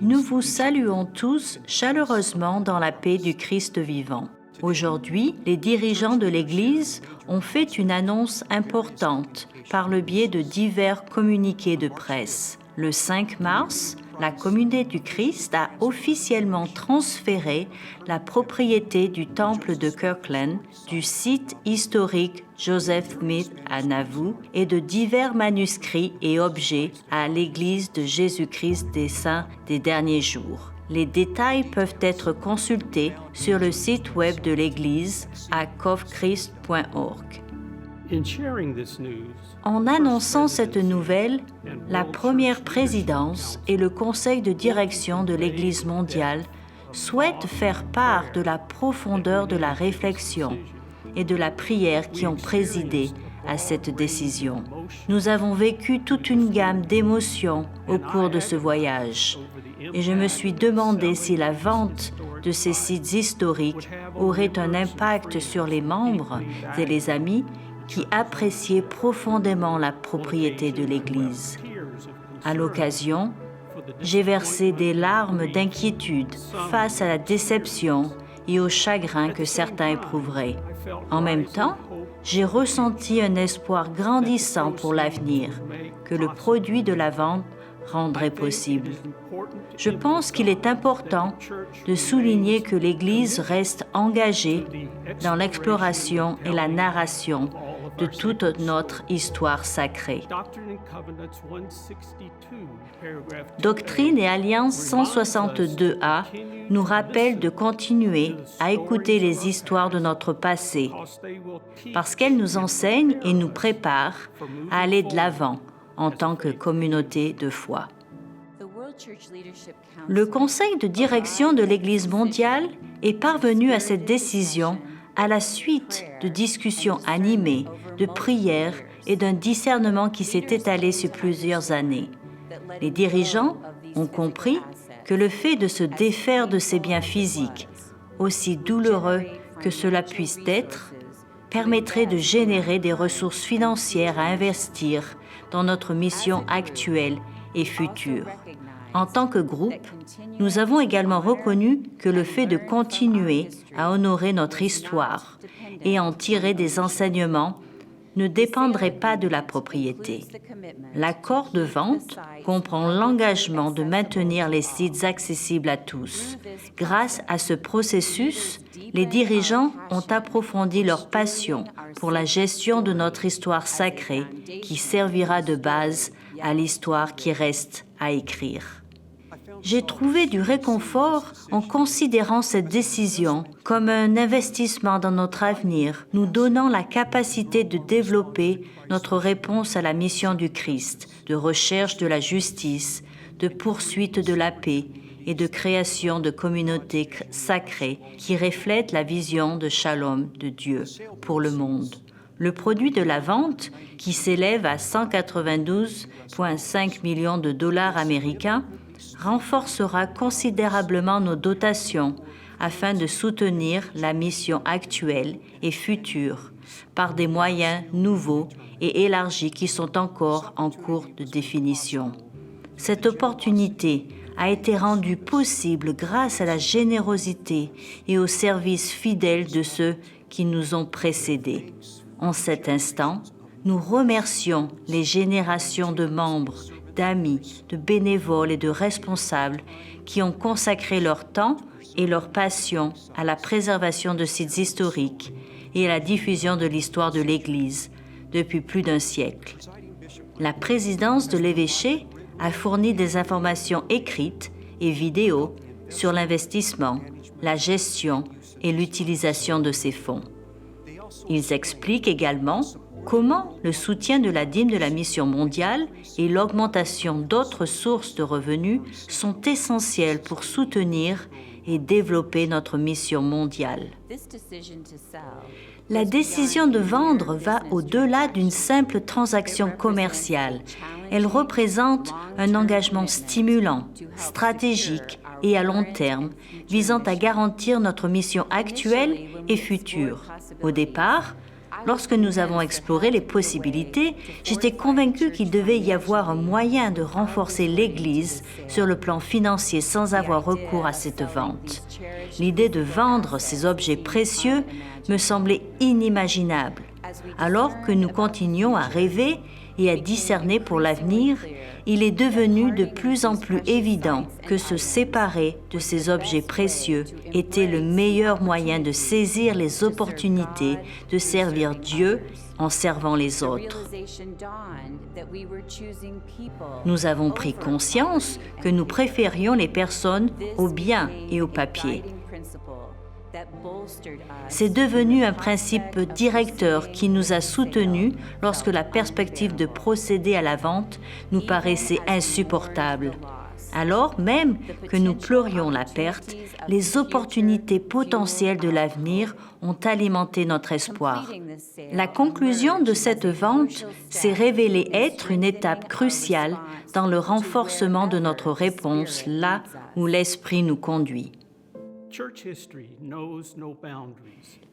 Nous vous saluons tous chaleureusement dans la paix du Christ vivant. Aujourd'hui, les dirigeants de l'Église ont fait une annonce importante par le biais de divers communiqués de presse. Le 5 mars, la Communauté du Christ a officiellement transféré la propriété du temple de Kirkland, du site historique Joseph Smith à Nauvoo et de divers manuscrits et objets à l'Église de Jésus-Christ des Saints des derniers jours. Les détails peuvent être consultés sur le site web de l'Église à covchrist.org. En annonçant cette nouvelle, la première présidence et le conseil de direction de l'Église mondiale souhaitent faire part de la profondeur de la réflexion et de la prière qui ont présidé à cette décision. Nous avons vécu toute une gamme d'émotions au cours de ce voyage et je me suis demandé si la vente de ces sites historiques aurait un impact sur les membres et les amis qui appréciaient profondément la propriété de l'Église. À l'occasion, j'ai versé des larmes d'inquiétude face à la déception et au chagrin que certains éprouveraient. En même temps, j'ai ressenti un espoir grandissant pour l'avenir que le produit de la vente rendrait possible. Je pense qu'il est important de souligner que l'Église reste engagée dans l'exploration et la narration de toute notre histoire sacrée. Doctrine et Alliance 162A nous rappelle de continuer à écouter les histoires de notre passé, parce qu'elles nous enseignent et nous préparent à aller de l'avant en tant que communauté de foi. Le Conseil de direction de l'Église mondiale est parvenu à cette décision à la suite de discussions animées, de prières et d'un discernement qui s'est étalé sur plusieurs années. Les dirigeants ont compris que le fait de se défaire de ces biens physiques, aussi douloureux que cela puisse être, permettrait de générer des ressources financières à investir dans notre mission actuelle et future. En tant que groupe, nous avons également reconnu que le fait de continuer à honorer notre histoire et en tirer des enseignements ne dépendrait pas de la propriété. L'accord de vente comprend l'engagement de maintenir les sites accessibles à tous. Grâce à ce processus, les dirigeants ont approfondi leur passion pour la gestion de notre histoire sacrée qui servira de base à l'histoire qui reste à écrire. J'ai trouvé du réconfort en considérant cette décision comme un investissement dans notre avenir, nous donnant la capacité de développer notre réponse à la mission du Christ, de recherche de la justice, de poursuite de la paix et de création de communautés sacrées qui reflètent la vision de Shalom de Dieu pour le monde. Le produit de la vente, qui s'élève à 192,5 millions de dollars américains, renforcera considérablement nos dotations afin de soutenir la mission actuelle et future par des moyens nouveaux et élargis qui sont encore en cours de définition. Cette opportunité a été rendue possible grâce à la générosité et au service fidèle de ceux qui nous ont précédés. En cet instant, nous remercions les générations de membres, d'amis, de bénévoles et de responsables qui ont consacré leur temps et leur passion à la préservation de sites historiques et à la diffusion de l'histoire de l'Église depuis plus d'un siècle. La présidence de l'évêché a fourni des informations écrites et vidéos sur l'investissement, la gestion et l'utilisation de ces fonds. Ils expliquent également comment le soutien de la dîme de la mission mondiale et l'augmentation d'autres sources de revenus sont essentiels pour soutenir et développer notre mission mondiale. La décision de vendre va au-delà d'une simple transaction commerciale. Elle représente un engagement stimulant, stratégique et à long terme, visant à garantir notre mission actuelle et future. Au départ, Lorsque nous avons exploré les possibilités, j'étais convaincue qu'il devait y avoir un moyen de renforcer l'Église sur le plan financier sans avoir recours à cette vente. L'idée de vendre ces objets précieux me semblait inimaginable. Alors que nous continuions à rêver et à discerner pour l'avenir, il est devenu de plus en plus évident que se séparer de ces objets précieux était le meilleur moyen de saisir les opportunités de servir Dieu en servant les autres. Nous avons pris conscience que nous préférions les personnes aux biens et aux papiers. C'est devenu un principe directeur qui nous a soutenus lorsque la perspective de procéder à la vente nous paraissait insupportable. Alors même que nous pleurions la perte, les opportunités potentielles de l'avenir ont alimenté notre espoir. La conclusion de cette vente s'est révélée être une étape cruciale dans le renforcement de notre réponse là où l'Esprit nous conduit.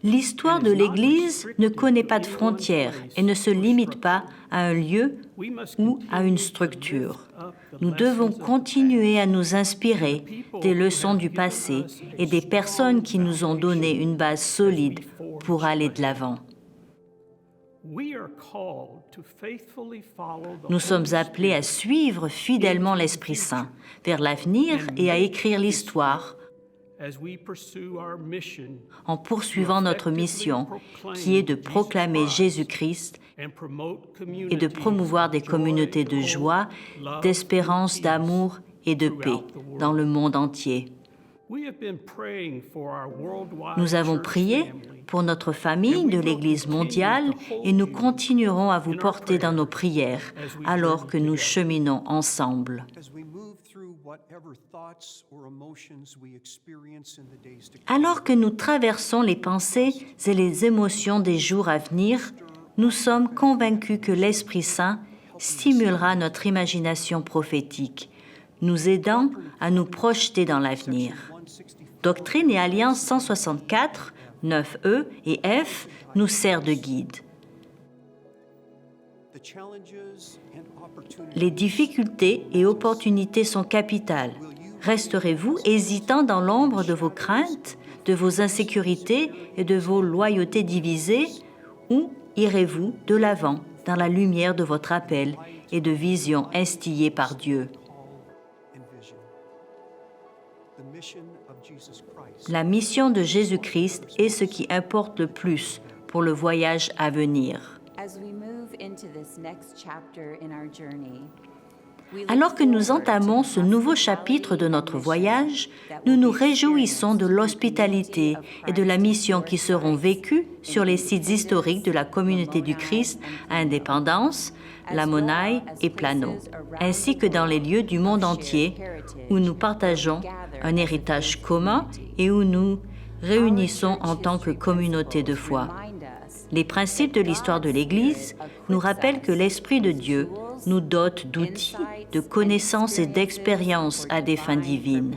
L'histoire de l'Église ne connaît pas de frontières et ne se limite pas à un lieu ou à une structure. Nous devons continuer à nous inspirer des leçons du passé et des personnes qui nous ont donné une base solide pour aller de l'avant. Nous sommes appelés à suivre fidèlement l'Esprit Saint vers l'avenir et à écrire l'histoire en poursuivant notre mission, qui est de proclamer Jésus-Christ et de promouvoir des communautés de joie, d'espérance, d'amour et de paix dans le monde entier. Nous avons prié pour notre famille de l'Église mondiale et nous continuerons à vous porter dans nos prières alors que nous cheminons ensemble. Alors que nous traversons les pensées et les émotions des jours à venir, nous sommes convaincus que l'Esprit Saint stimulera notre imagination prophétique, nous aidant à nous projeter dans l'avenir. Doctrine et Alliance 164, 9E et F nous sert de guide. Les difficultés et opportunités sont capitales. Resterez-vous hésitant dans l'ombre de vos craintes, de vos insécurités et de vos loyautés divisées, ou irez-vous de l'avant dans la lumière de votre appel et de visions instillées par Dieu? La mission de Jésus-Christ est ce qui importe le plus pour le voyage à venir. Alors que nous entamons ce nouveau chapitre de notre voyage, nous nous réjouissons de l'hospitalité et de la mission qui seront vécues sur les sites historiques de la Communauté du Christ à Indépendance, La Monnaie et Plano, ainsi que dans les lieux du monde entier où nous partageons un héritage commun et où nous réunissons en tant que communauté de foi. Les principes de l'histoire de l'Église nous rappellent que l'Esprit de Dieu nous dote d'outils, de connaissances et d'expériences à des fins divines.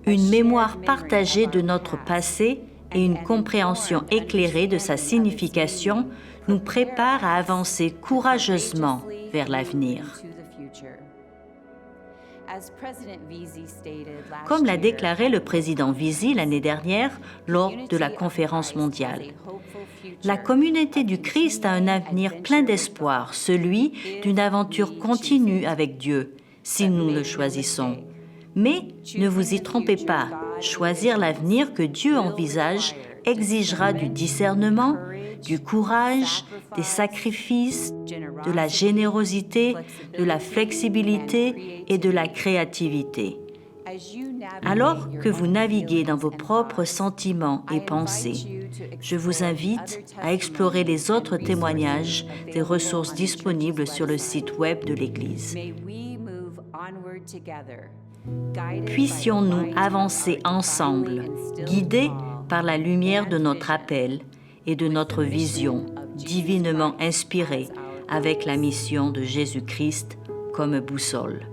Une mémoire partagée de notre passé et une compréhension éclairée de sa signification nous préparent à avancer courageusement vers l'avenir. Comme l'a déclaré le président Visi l'année dernière lors de la conférence mondiale, la communauté du Christ a un avenir plein d'espoir, celui d'une aventure continue avec Dieu, si nous le choisissons. Mais ne vous y trompez pas, choisir l'avenir que Dieu envisage exigera du discernement, du courage, des sacrifices, de la générosité, de la flexibilité et de la créativité. Alors que vous naviguez dans vos propres sentiments et pensées, je vous invite à explorer les autres témoignages des ressources disponibles sur le site web de l'Église. Puissions-nous avancer ensemble, guidés par la lumière de notre appel et de notre vision, divinement inspirée, avec la mission de Jésus-Christ comme boussole.